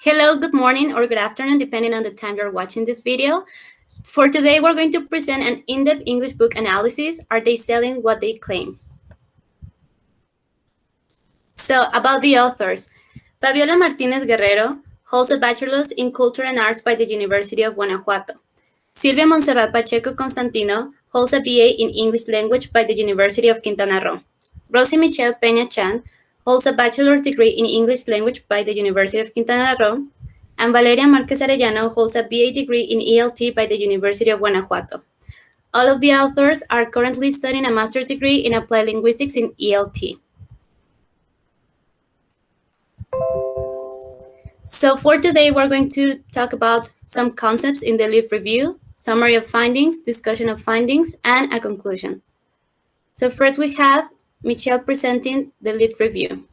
Hello, good morning or good afternoon, depending on the time you're watching this video. For today, we're going to present an in-depth English book analysis. Are they selling what they claim? So, about the authors. Fabiola Martínez Guerrero holds a bachelor's in Culture and Arts by the University of Guanajuato. Silvia Monserrat Pacheco Constantino holds a BA in English Language by the University of Quintana. Rosy Michelle Peña Chan holds a bachelor's degree in English Language by the University of Quintana Roo, and Valeria Márquez Arellano holds a BA degree in ELT by the University of Guanajuato. All of the authors are currently studying a master's degree in Applied Linguistics in ELT. So for today, we're going to talk about some concepts in the lit review, summary of findings, discussion of findings, and a conclusion. So first we have Michelle presenting the lit review.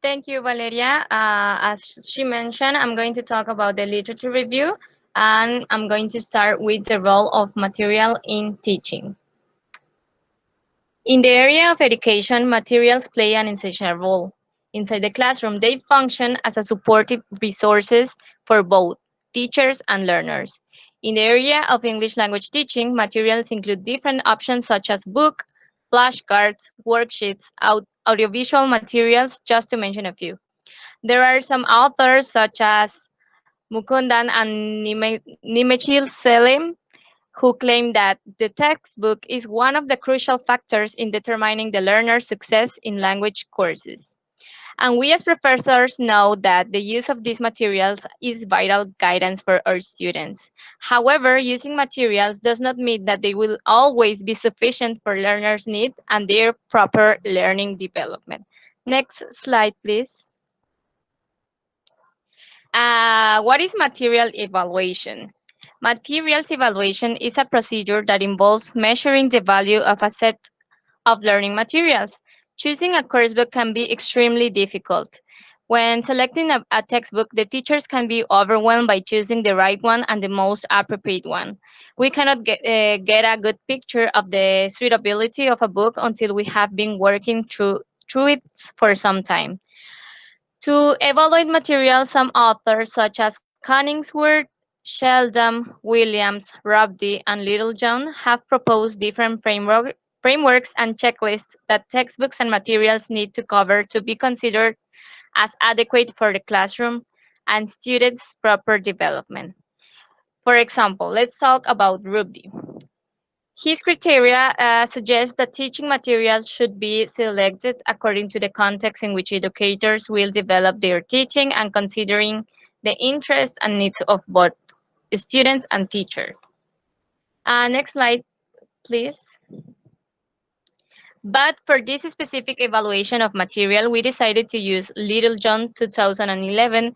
Thank you, Valeria. As she mentioned, I'm going to talk about the literature review, and I'm going to start with the role of material in teaching. In the area of education, materials play an essential role. Inside the classroom, they function as a supportive resources for both teachers and learners. In the area of English language teaching, materials include different options such as book, flashcards, worksheets, audiovisual materials, just to mention a few. There are some authors such as Mukundan and Nimechil Selim who claim that the textbook is one of the crucial factors in determining the learner's success in language courses. And we as professors know that the use of these materials is vital guidance for our students. However, using materials does not mean that they will always be sufficient for learners' needs and their proper learning development. Next slide, please. What is material evaluation? Materials evaluation is a procedure that involves measuring the value of a set of learning materials. Choosing a course book can be extremely difficult. When selecting a textbook, the teachers can be overwhelmed by choosing the right one and the most appropriate one. We cannot get a good picture of the suitability of a book until we have been working through it for some time. To evaluate material, some authors such as Coningsworth, Sheldon, Williams, Robdy, and Littlejohn have proposed different frameworks and checklists that textbooks and materials need to cover to be considered as adequate for the classroom and students' proper development. For example, let's talk about Robdy. His criteria suggest that teaching materials should be selected according to the context in which educators will develop their teaching and considering the interests and needs of both students and teachers. Next slide, please. But for this specific evaluation of material, we decided to use Littlejohn 2011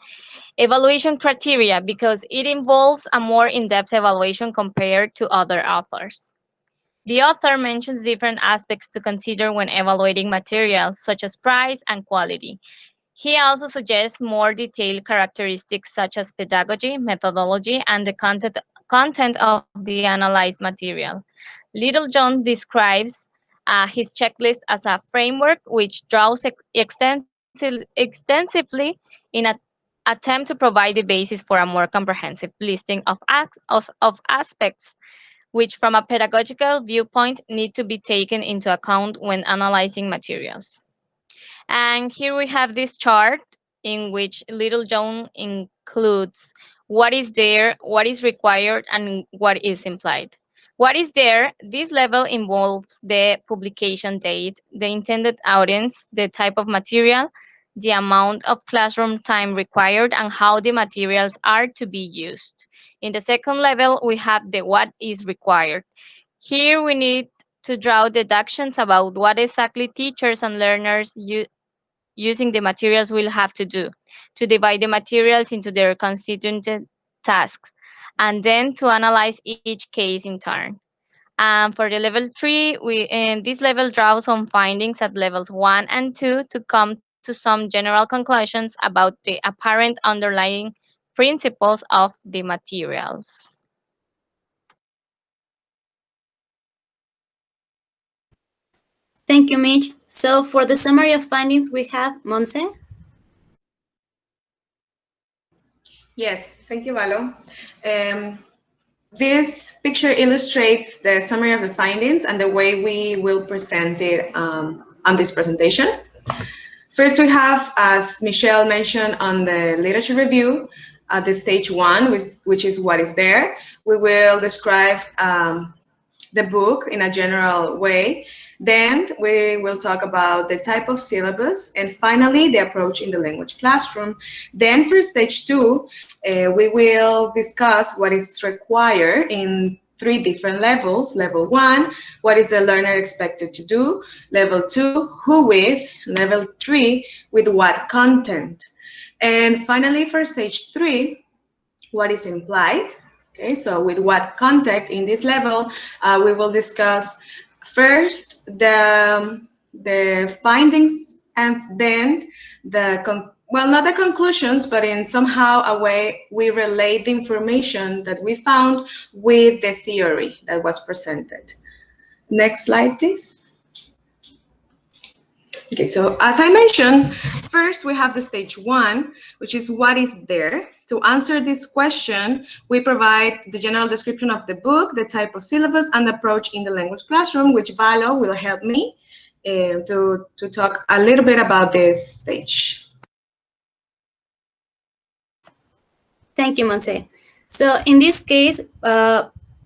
evaluation criteria because it involves a more in-depth evaluation compared to other authors. The author mentions different aspects to consider when evaluating materials, such as price and quality. He also suggests more detailed characteristics such as pedagogy, methodology, and the content of the analyzed material. Littlejohn describes his checklist as a framework which draws extensively in an attempt to provide the basis for a more comprehensive listing of aspects which from a pedagogical viewpoint need to be taken into account when analyzing materials. And here we have this chart in which Littlejohn includes what is there, what is required, and what is implied. What is there, this level involves the publication date, the intended audience, the type of material, the amount of classroom time required, and how the materials are to be used. In the second level, we have the what is required. Here we need to draw deductions about what exactly teachers and learners using the materials will have to do, to divide the materials into their constituent tasks, and then to analyze each case in turn. For the level 3, this level draws some findings at levels 1 and 2 to come to some general conclusions about the apparent underlying principles of the materials. Thank you, Mitch. So for the summary of findings, we have Monse. Yes, thank you, Valo. This picture illustrates the summary of the findings and the way we will present it on this presentation. First, we have, as Michelle mentioned on the literature review, the stage one, which is what is there. We will describe the book in a general way. Then we will talk about the type of syllabus, and finally the approach in the language classroom. Then for stage two, we will discuss what is required in 3 different levels. Level 1, what is the learner expected to do? Level 2, who with? Level 3, with what content? And finally for stage 3, what is implied? Okay, so with what content in this level, we will discuss first the findings, and then well, not the conclusions, but in somehow a way we relate the information that we found with the theory that was presented. Next slide, please. Okay, so as I mentioned, first we have the stage one, which is what is there. To answer this question, we provide the general description of the book, the type of syllabus, and the approach in the language classroom, which Valo will help me to talk a little bit about this stage. Thank you, Monse. So in this case,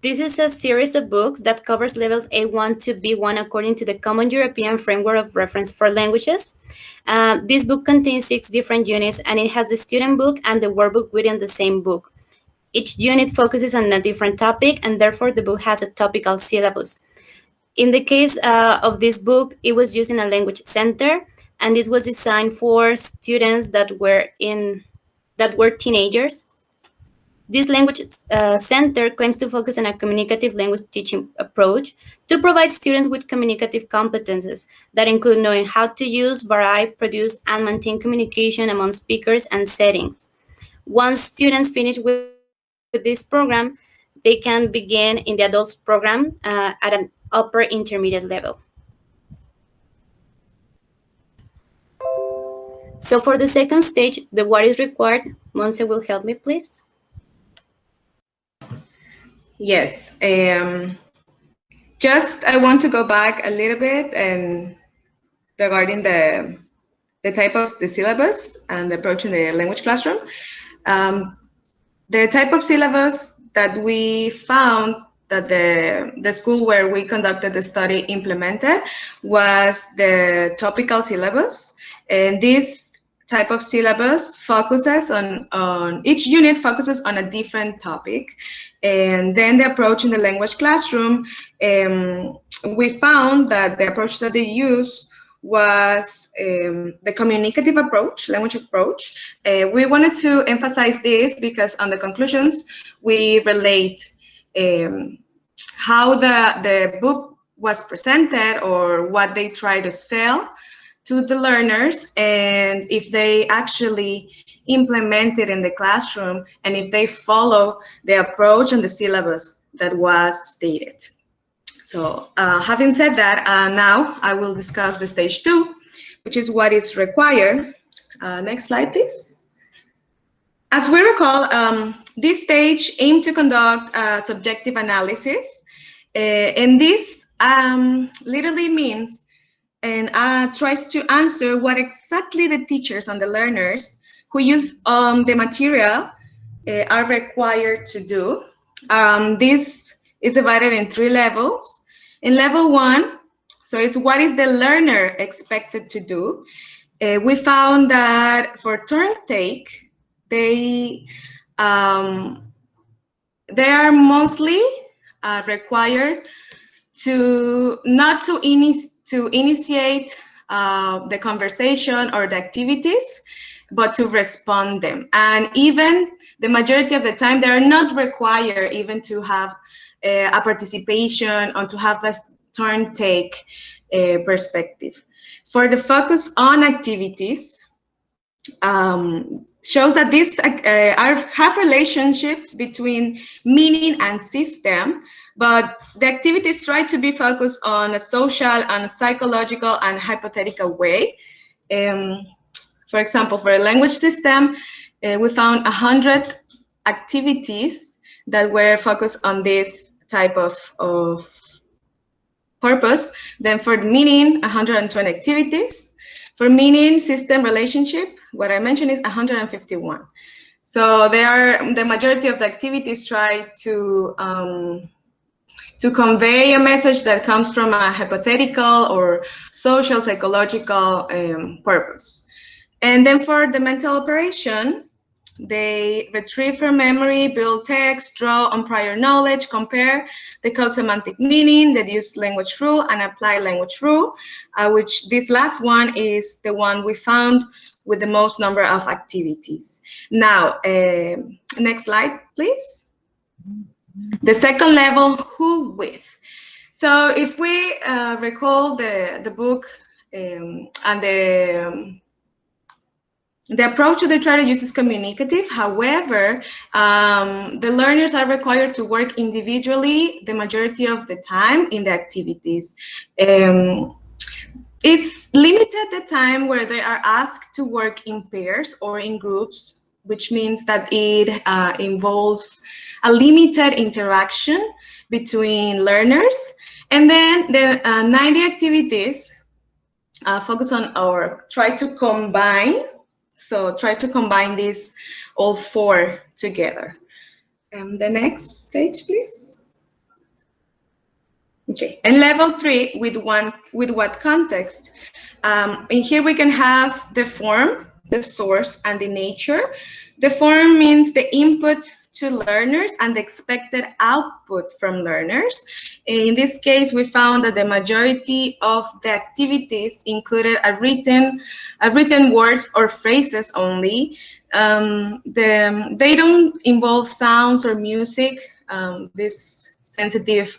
this is a series of books that covers levels A1 to B1 according to the Common European Framework of Reference for Languages. This book contains 6 different units, and it has the student book and the workbook within the same book. Each unit focuses on a different topic, and therefore the book has a topical syllabus. In the case of this book, it was used in a language center, and this was designed for students that were teenagers. This language center claims to focus on a communicative language teaching approach to provide students with communicative competences that include knowing how to use, vary, produce, and maintain communication among speakers and settings. Once students finish with this program, they can begin in the adults program at an upper intermediate level. So for the second stage, the what is required, Monse will help me, please. Yes, just I want to go back a little bit and regarding the type of the syllabus and the approach in the language classroom. The type of syllabus that we found that the school where we conducted the study implemented was the topical syllabus, and this type of syllabus focuses on each unit focuses on a different topic. And then the approach in the language classroom, we found that the approach that they use was the communicative approach, language approach. We wanted to emphasize this because on the conclusions, we relate how the book was presented or what they try to sell to the learners, and if they actually implement it in the classroom, and if they follow the approach and the syllabus that was stated. So having said that, now I will discuss the stage 2, which is what is required. Next slide, please. As we recall, this stage aimed to conduct subjective analysis, and this literally means and tries to answer what exactly the teachers and the learners who use the material are required to do. This is divided in 3 levels. In level 1, so it's what is the learner expected to do. We found that for turn take, they are mostly required to not to initiate the conversation or the activities, but to respond them. And even the majority of the time, they are not required even to have a participation or to have a turn take perspective. For the focus on activities, shows that these have relationships between meaning and system, but the activities try to be focused on a social and psychological and hypothetical way. For example, for a language system, we found 100 activities that were focused on this type of purpose. Then for meaning, 120 activities. For meaning system relationship, what I mentioned is 151. So they are, the majority of the activities try to convey a message that comes from a hypothetical or social psychological purpose. And then for the mental operation, they retrieve from memory, build text, draw on prior knowledge, compare, decode semantic meaning, deduce language rule, and apply language rule, which this last one is the one we found with the most number of activities. Now, next slide, please. The second level, who with. So if we recall the book and the approach that they try to use is communicative. However, the learners are required to work individually the majority of the time in the activities. It's limited the time where they are asked to work in pairs or in groups, which means that it involves a limited interaction between learners. And then the 90 activities focus on or try to combine. So try to combine these all four together. The next stage, please. Okay, and level 3 with what context? In here we can have the form, the source, and the nature. The form means the input to learners and the expected output from learners. In this case, we found that the majority of the activities included a written words or phrases only. They don't involve sounds or music, this sensitive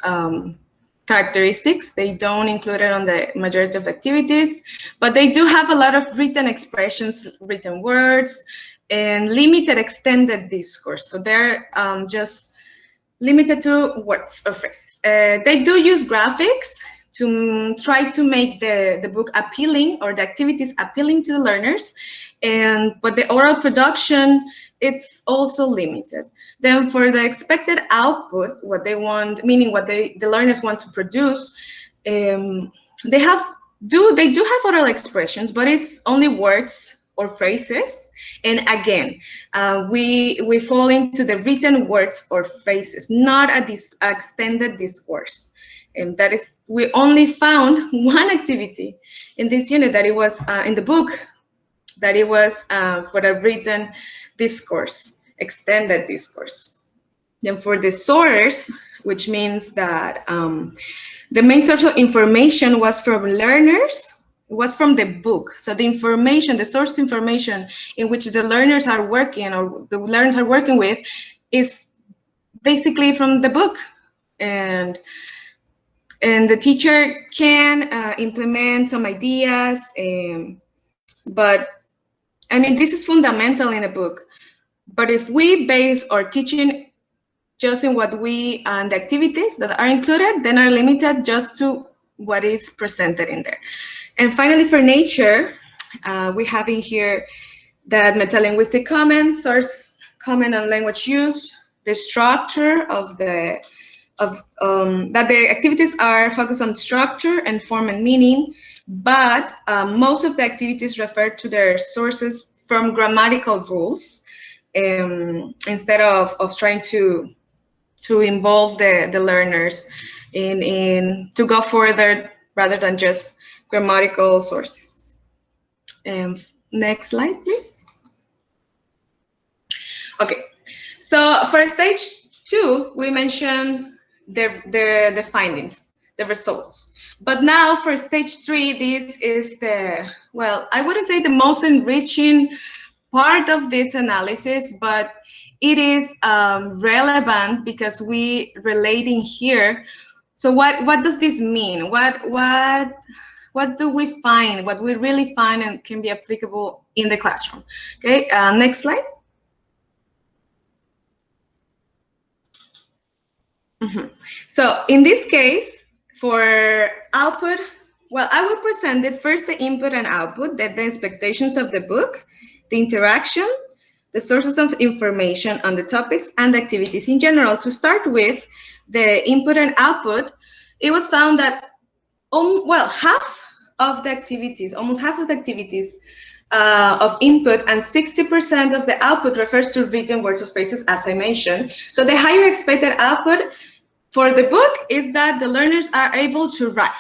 characteristics. They don't include it on the majority of activities, but they do have a lot of written expressions, written words, and limited extended discourse. So they're just limited to words or phrases. They do use graphics to try to make the book appealing or the activities appealing to the learners, but the oral production, it's also limited. Then for the expected output, what they want, meaning what the learners want to produce, they do have oral expressions, but it's only words or phrases. And again, we fall into the written words or phrases, not a extended discourse. And that is, we only found one activity in this unit that it was in the book, that it was for a written discourse, extended discourse. Then for the source, which means that the main source of information was from learners, was from the book. So the information, the source information in which the learners are working or the learners are working with is basically from the book. And the teacher can implement some ideas, but I mean, this is fundamental in a book. But if we base our teaching just in what and the activities that are included, then are limited just to what is presented in there. And finally, for nature, we have in here that metalinguistic comment, source comment on language use, the structure of that the activities are focused on structure and form and meaning, but most of the activities refer to their sources from grammatical rules instead of trying to involve the learners to go further rather than just grammatical sources. Next slide, please. Okay, so for stage 2, we mentioned the findings, the results. But now for stage 3, this is well, I wouldn't say the most enriching part of this analysis, but it is relevant because we relate in here. So what does this mean? What do we find? What we really find and can be applicable in the classroom. Okay, next slide. So in this case, for output, well, I will present it first, the input and output, then the expectations of the book, the interaction, the sources of information on the topics, and the activities in general. To start with, the input and output, it was found that, well, half of the activities, almost half of the activities of input and 60% of the output refers to written words or phrases, as I mentioned. So the higher expected output for the book is that the learners are able to write,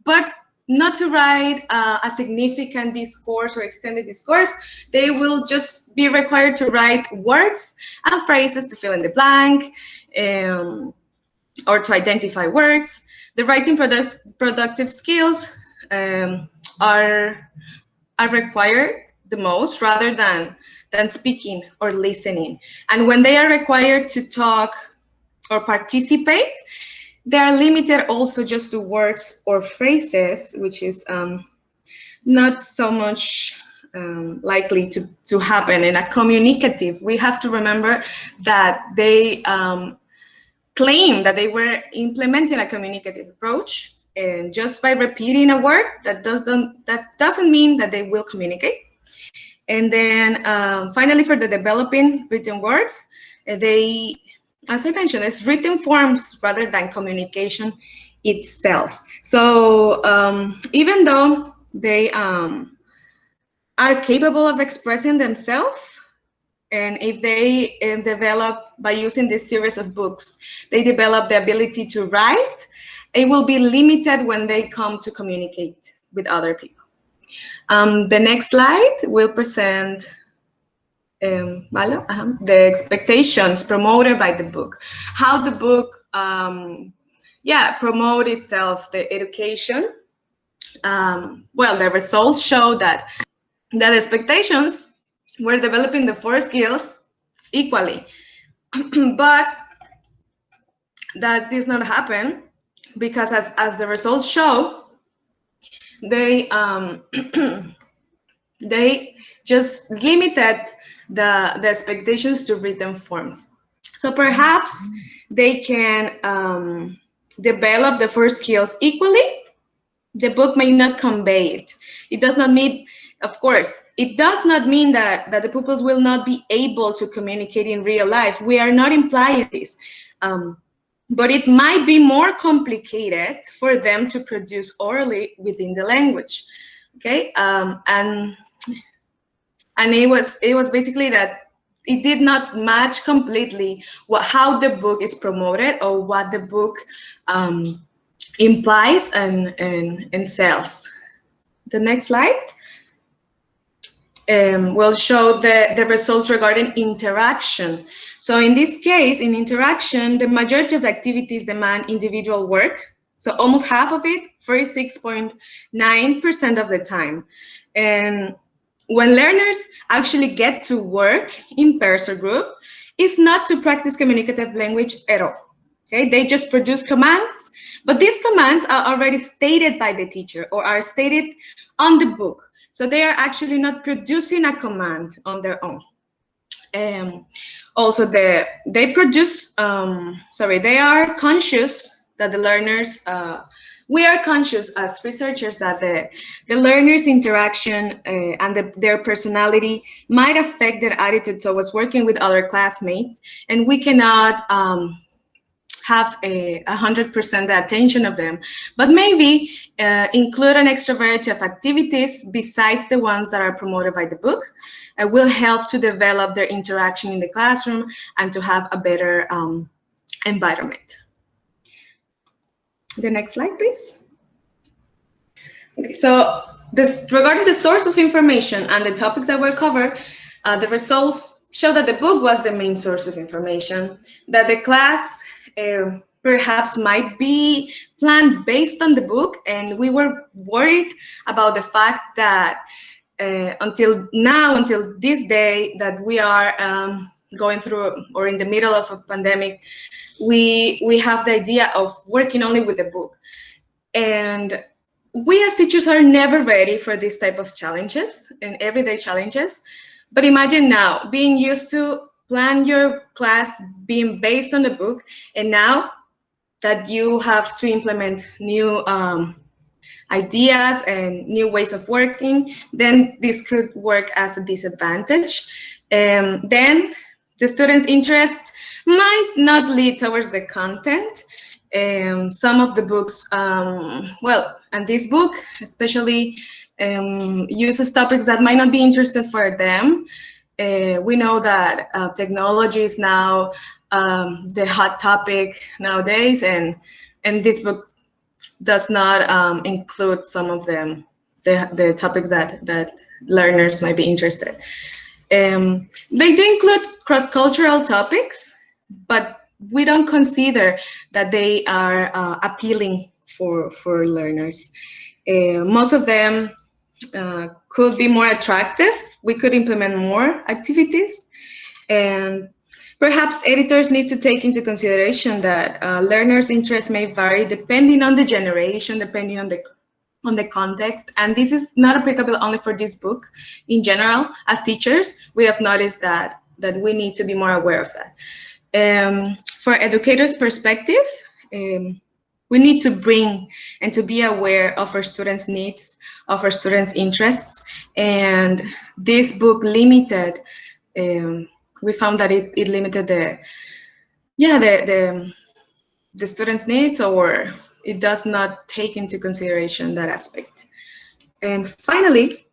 but not to write a significant discourse or extended discourse. They will just be required to write words and phrases to fill in the blank or to identify words. The writing productive skills are required the most rather than speaking or listening. And when they are required to talk or participate, they are limited also just to words or phrases, which is not so much likely to happen in a communicative. We have to remember that they claim that they were implementing a communicative approach, and just by repeating a word, that doesn't mean that they will communicate. And then finally, for the developing written words, they, as I mentioned, it's written forms rather than communication itself. So even though they are capable of expressing themselves, and if they develop, by using this series of books, they develop the ability to write, it will be limited when they come to communicate with other people. The next slide will present the expectations promoted by the book. How the book promote itself, the education. Well, the results show that the expectations were developing the 4 skills equally, but that does not happen because as the results show, they they just limited the expectations to written forms. So perhaps they can develop the 4 skills equally. The book may not convey it. It does not mean, of course, it does not mean that the pupils will not be able to communicate in real life. We are not implying this. But it might be more complicated for them to produce orally within the language. Okay, and it was basically that it did not match completely how the book is promoted or what the book implies and sells. The next slide will show the results regarding interaction. So in this case, in interaction, the majority of the activities demand individual work. So almost half of it, 46.9% of the time. And when learners actually get to work in pairs or group, it's not to practice communicative language at all. Okay, they just produce commands, but these commands are already stated by the teacher or are stated on the book. So they are actually not producing a command on their own. Also, they are conscious that the learners, we are conscious as researchers that the learners' interaction and their personality might affect their attitude towards working with other classmates, and we cannot have 100% the attention of them, but maybe include an extra variety of activities besides the ones that are promoted by the book will help to develop their interaction in the classroom and to have a better environment. The next slide, please. Okay, so regarding the sources of information and the topics that were covered, the results show that the book was the main source of information, that the class perhaps might be planned based on the book, and we were worried about the fact that until this day that we are going through or in the middle of a pandemic, we have the idea of working only with the book. And we as teachers are never ready for this type of challenges and everyday challenges. But imagine now being used to plan your class being based on the book, and now that you have to implement new ideas and new ways of working, then this could work as a disadvantage. Then the students' interest might not lead towards the content. Some of the books, well, and this book especially uses topics that might not be interested for them. We know that technology is now the hot topic nowadays, and this book does not include some of them, the topics that learners might be interested. They do include cross-cultural topics, but we don't consider that they are appealing for learners. Most of them could be more attractive. We could implement more activities, and perhaps editors need to take into consideration that learners' interests may vary depending on the generation, depending on the context, and this is not applicable only for this book. In general, as teachers, we have noticed that we need to be more aware of that. For educators' perspective, we need to bring and to be aware of our students' needs, of our students' interests, and this book limited. We found that it limited the students' needs, or it does not take into consideration that aspect. And finally,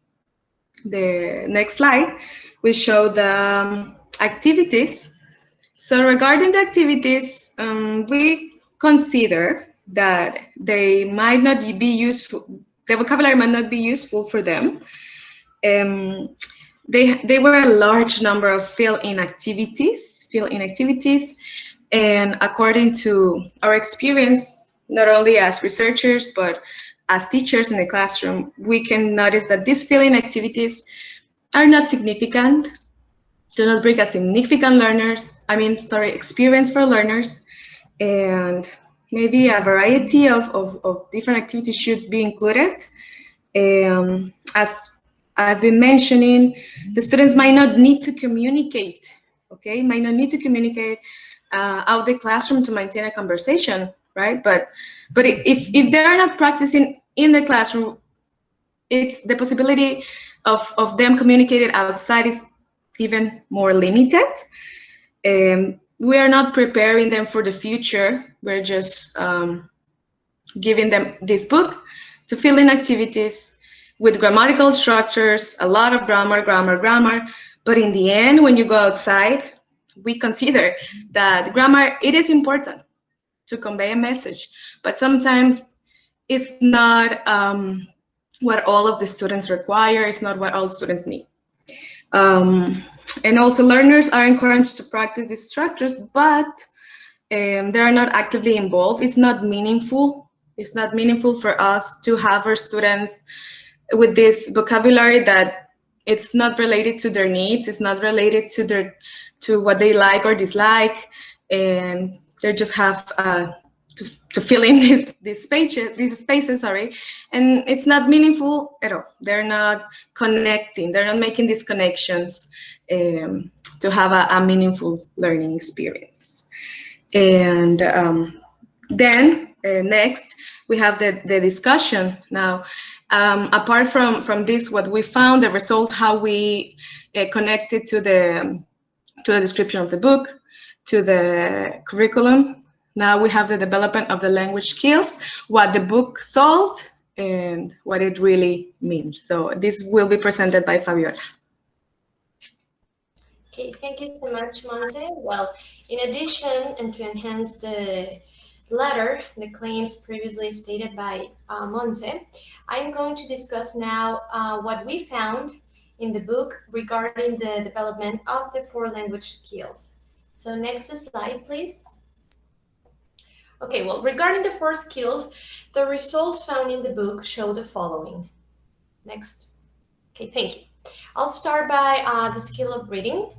the next slide will show the activities. So regarding the activities, we consider that they might not be useful, the vocabulary might not be useful for them. They were a large number of fill-in activities, and according to our experience, not only as researchers, but as teachers in the classroom, we can notice that these fill-in activities are not significant, do not bring a significant experience for learners, and maybe a variety of different activities should be included. As I've been mentioning, the students might not need to communicate, might not need to communicate out the classroom to maintain a conversation, right? But if they are not practicing in the classroom, it's the possibility of them communicating outside is even more limited. We are not preparing them for the future. We're just giving them this book to fill in activities with grammatical structures, a lot of grammar. But in the end, when you go outside, we consider that grammar, it is important to convey a message, but sometimes it's not what all of the students require. It's not what all students need. And also learners are encouraged to practice these structures, but they are not actively involved. It's not meaningful. It's not meaningful for us to have our students with this vocabulary that it's not related to their needs. It's not related to what they like or dislike, and they just have to fill in these spaces, and it's not meaningful at all. They're not connecting. They're not making these connections to have a meaningful learning experience. And then next we have the discussion. Now, apart from this, what we found, the result, how we connected to the description of the book, to the curriculum. Now we have the development of the language skills, what the book solved, and what it really means. So this will be presented by Fabiola. Okay, thank you so much, Monse. Well, in addition, and to enhance the latter, the claims previously stated by Monse, I'm going to discuss now what we found in the book regarding the development of the 4 language skills. So next slide, please. Okay, well, regarding the 4 skills, the results found in the book show the following. Next. Okay, thank you. I'll start by the skill of reading.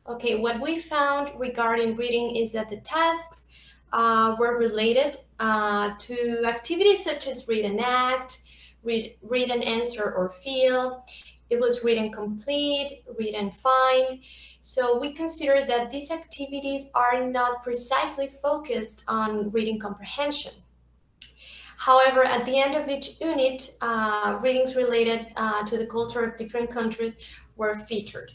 Okay, what we found regarding reading is that the tasks were related to activities such as read and act, read and answer or feel. It was read and complete, read and find. So we consider that these activities are not precisely focused on reading comprehension. However, at the end of each unit, readings related to the culture of different countries were featured.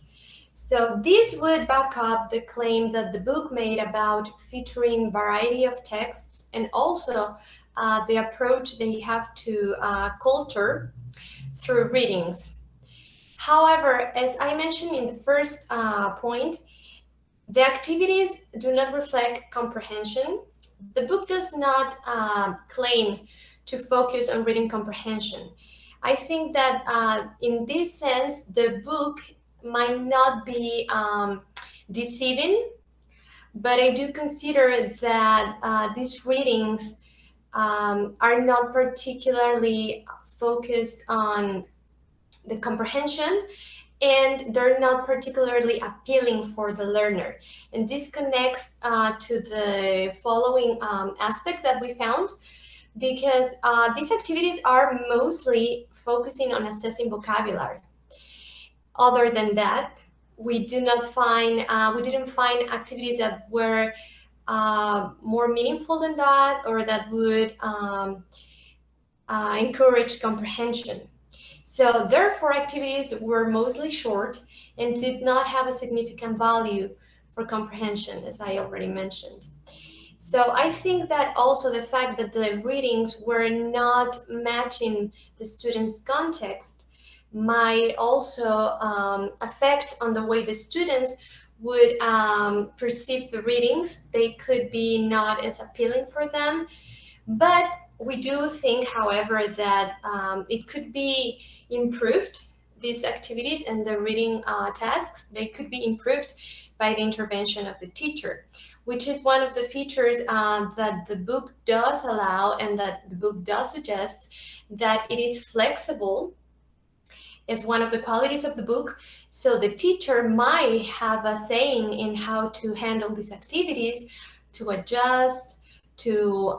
So this would back up the claim that the book made about featuring variety of texts and also the approach they have to culture through readings. However, as I mentioned in the first point, the activities do not reflect comprehension. The book does not claim to focus on reading comprehension. I think that in this sense, the book might not be deceiving, but I do consider that these readings are not particularly focused on the comprehension, and they're not particularly appealing for the learner. And this connects to the following aspects that we found, because these activities are mostly focusing on assessing vocabulary. Other than that, we didn't find activities that were more meaningful than that, or that would encourage comprehension. So therefore, activities were mostly short and did not have a significant value for comprehension, as I already mentioned. So I think that also the fact that the readings were not matching the students' context might also affect on the way the students would perceive the readings. They could be not as appealing for them, but we do think, however, that it could be improved. These activities and the reading tasks, they could be improved by the intervention of the teacher, which is one of the features that the book does allow and that the book does suggest, that it is flexible as one of the qualities of the book. So the teacher might have a saying in how to handle these activities, to adjust, to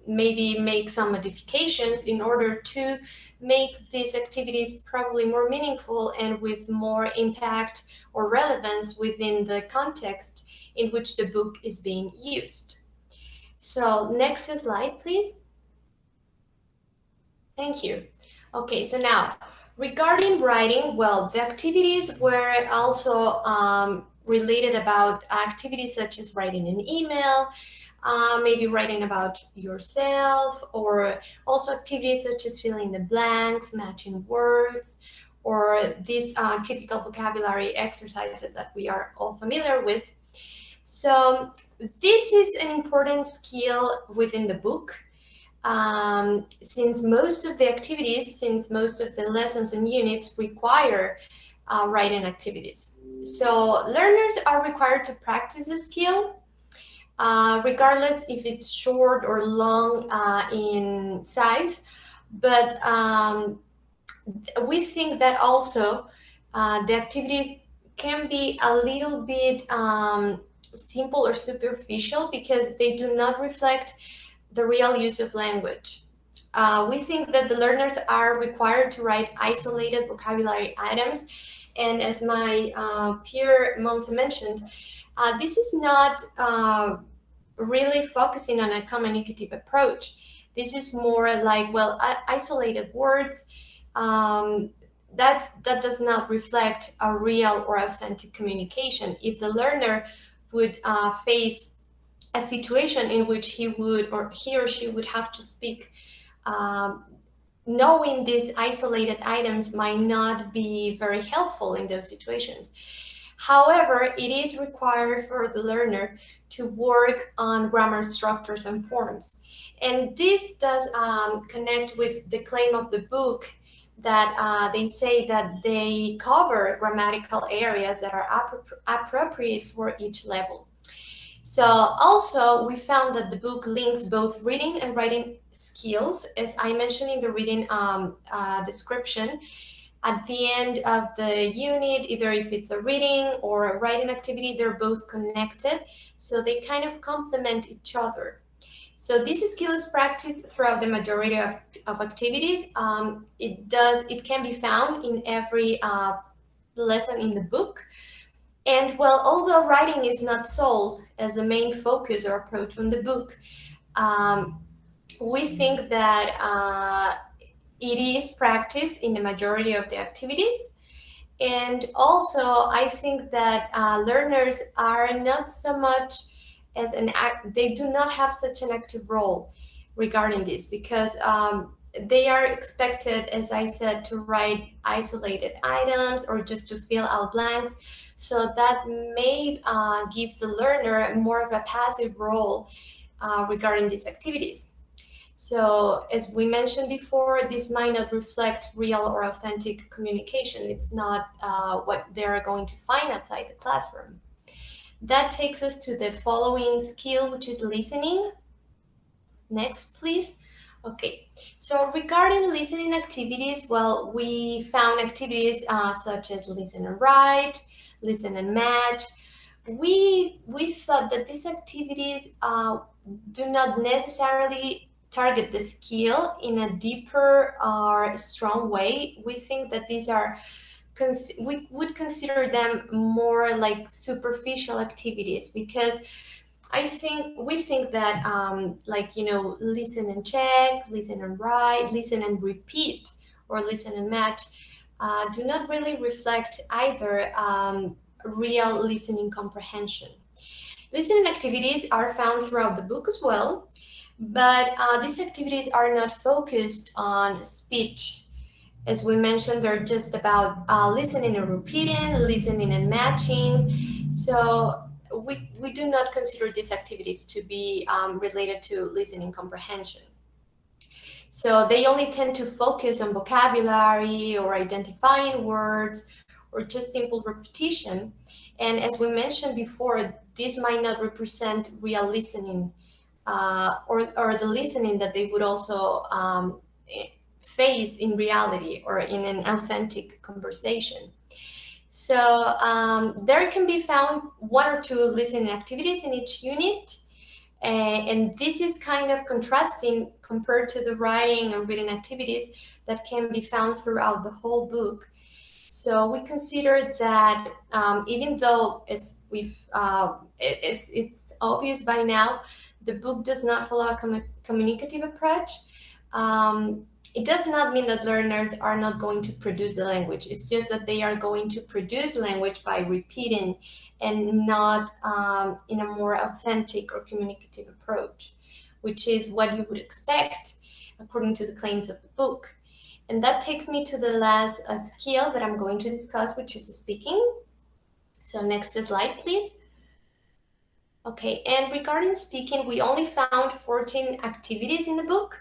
maybe make some modifications in order to make these activities probably more meaningful and with more impact or relevance within the context in which the book is being used. So next slide, please. Thank you. Okay, so now regarding writing, well, the activities were also related about activities such as writing an email, maybe writing about yourself, or also activities such as filling the blanks, matching words, or these typical vocabulary exercises that we are all familiar with. So this is an important skill within the book, since most of the activities, since most of the lessons and units require writing activities. So learners are required to practice the skill, regardless if it's short or long in size. But we think that also the activities can be a little bit simple or superficial because they do not reflect the real use of language. We think that the learners are required to write isolated vocabulary items. And as my peer Monse mentioned, this is not really focusing on a communicative approach. This is more like, well, isolated words. That does not reflect a real or authentic communication. If the learner would face a situation in which he or she would have to speak, knowing these isolated items might not be very helpful in those situations. However, it is required for the learner to work on grammar structures and forms. And this does connect with the claim of the book that they say that they cover grammatical areas that are appropriate for each level. So also we found that the book links both reading and writing skills, as I mentioned in the reading description. At the end of the unit, either if it's a reading or a writing activity, they're both connected, so they kind of complement each other. So this skill is practiced throughout the majority of activities. It can be found in every lesson in the book. And well, although writing is not sold as a main focus or approach from the book, we think that it is practiced in the majority of the activities. And also, I think that learners are not so much as they do not have such an active role regarding this, because they are expected, as I said, to write isolated items or just to fill out blanks. So that may give the learner more of a passive role regarding these activities. So as we mentioned before, this might not reflect real or authentic communication. It's not what they're going to find outside the classroom. That takes us to the following skill, which is listening. Next, please. Okay, so regarding listening activities, well, we found activities such as listen and write, listen and match. We thought that these activities do not necessarily target the skill in a deeper or strong way. We think that these are we would consider them more like superficial activities, because we think that like, you know, listen and check, listen and write, listen and repeat, or listen and match do not really reflect either real listening comprehension. Listening activities are found throughout the book as well, but these activities are not focused on speech. As we mentioned, they're just about listening and repeating, listening and matching. So we do not consider these activities to be related to listening comprehension. So they only tend to focus on vocabulary or identifying words or just simple repetition. And as we mentioned before, this might not represent real listening or the listening that they would also face in reality or in an authentic conversation. So there can be found 1 or 2 listening activities in each unit. And this is kind of contrasting compared to the writing and reading activities that can be found throughout the whole book. So we consider that even though it's obvious by now, the book does not follow a communicative approach. It does not mean that learners are not going to produce the language. It's just that they are going to produce language by repeating and not in a more authentic or communicative approach, which is what you would expect according to the claims of the book. And that takes me to the last skill that I'm going to discuss, which is speaking. So next slide, please. Okay, and regarding speaking, we only found 14 activities in the book.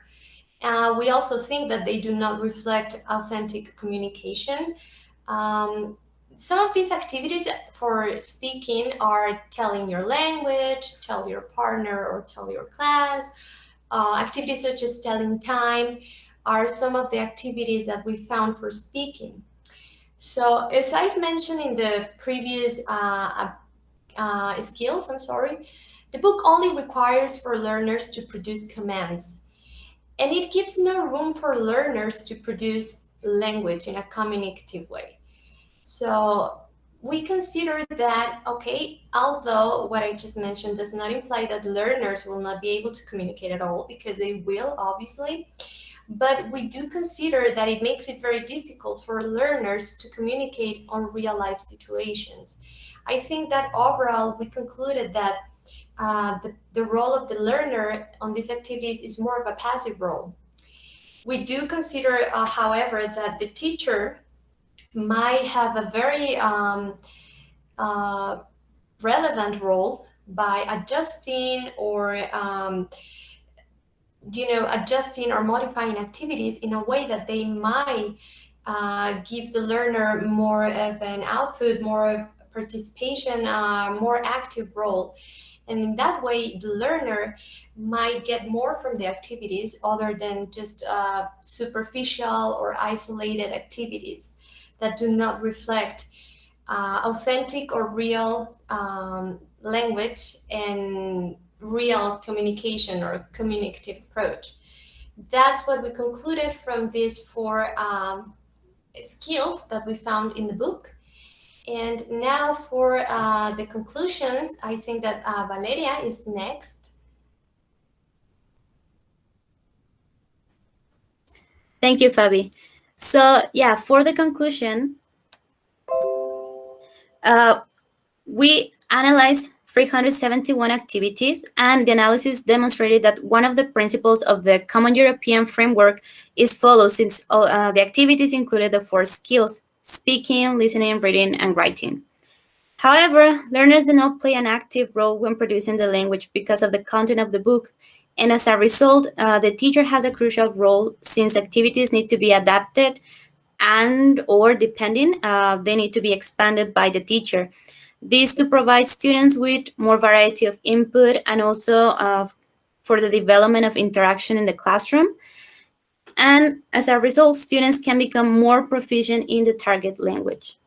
We also think that they do not reflect authentic communication. Some of these activities for speaking are telling your language, tell your partner, or tell your class. Activities such as telling time are some of the activities that we found for speaking. So as I've mentioned in the previous skills, the book only requires for learners to produce commands. And it gives no room for learners to produce language in a communicative way. So we consider that, okay, although what I just mentioned does not imply that learners will not be able to communicate at all, because they will, obviously, but we do consider that it makes it very difficult for learners to communicate on real-life situations. I think that overall, we concluded that the role of the learner on these activities is more of a passive role. We do consider, however, that the teacher might have a very relevant role by adjusting or adjusting or modifying activities in a way that they might give the learner more of an output, more of participation, more active role. And in that way, the learner might get more from the activities other than just superficial or isolated activities that do not reflect authentic or real language and real communication or communicative approach. That's what we concluded from these 4 skills that we found in the book. And now for the conclusions, I think that Valeria is next. Thank you, Fabi. So yeah, for the conclusion, we analyzed 371 activities, and the analysis demonstrated that one of the principles of the Common European Framework is followed, since the activities included the 4 skills: speaking, listening, reading, and writing. However, learners do not play an active role when producing the language because of the content of the book, and as a result, the teacher has a crucial role, since activities need to be adapted and or depending, they need to be expanded by the teacher. This to provide students with more variety of input, and also for the development of interaction in the classroom. And as a result, students can become more proficient in the target language.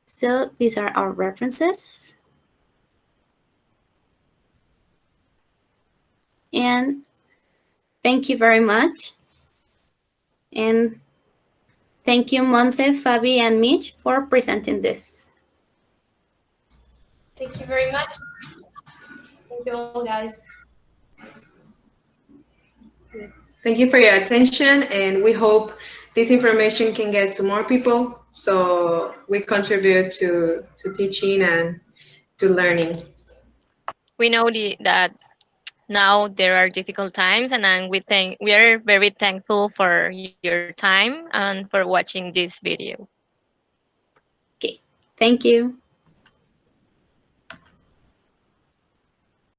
So these are our references. And thank you very much. And thank you, Monse, Fabi, and Mitch for presenting this. Thank you very much. Thank you all, guys. Yes. Thank you for your attention, and we hope this information can get to more people, so we contribute to teaching and to learning. We know that now there are difficult times, and we are very thankful for your time and for watching this video. Okay, thank you.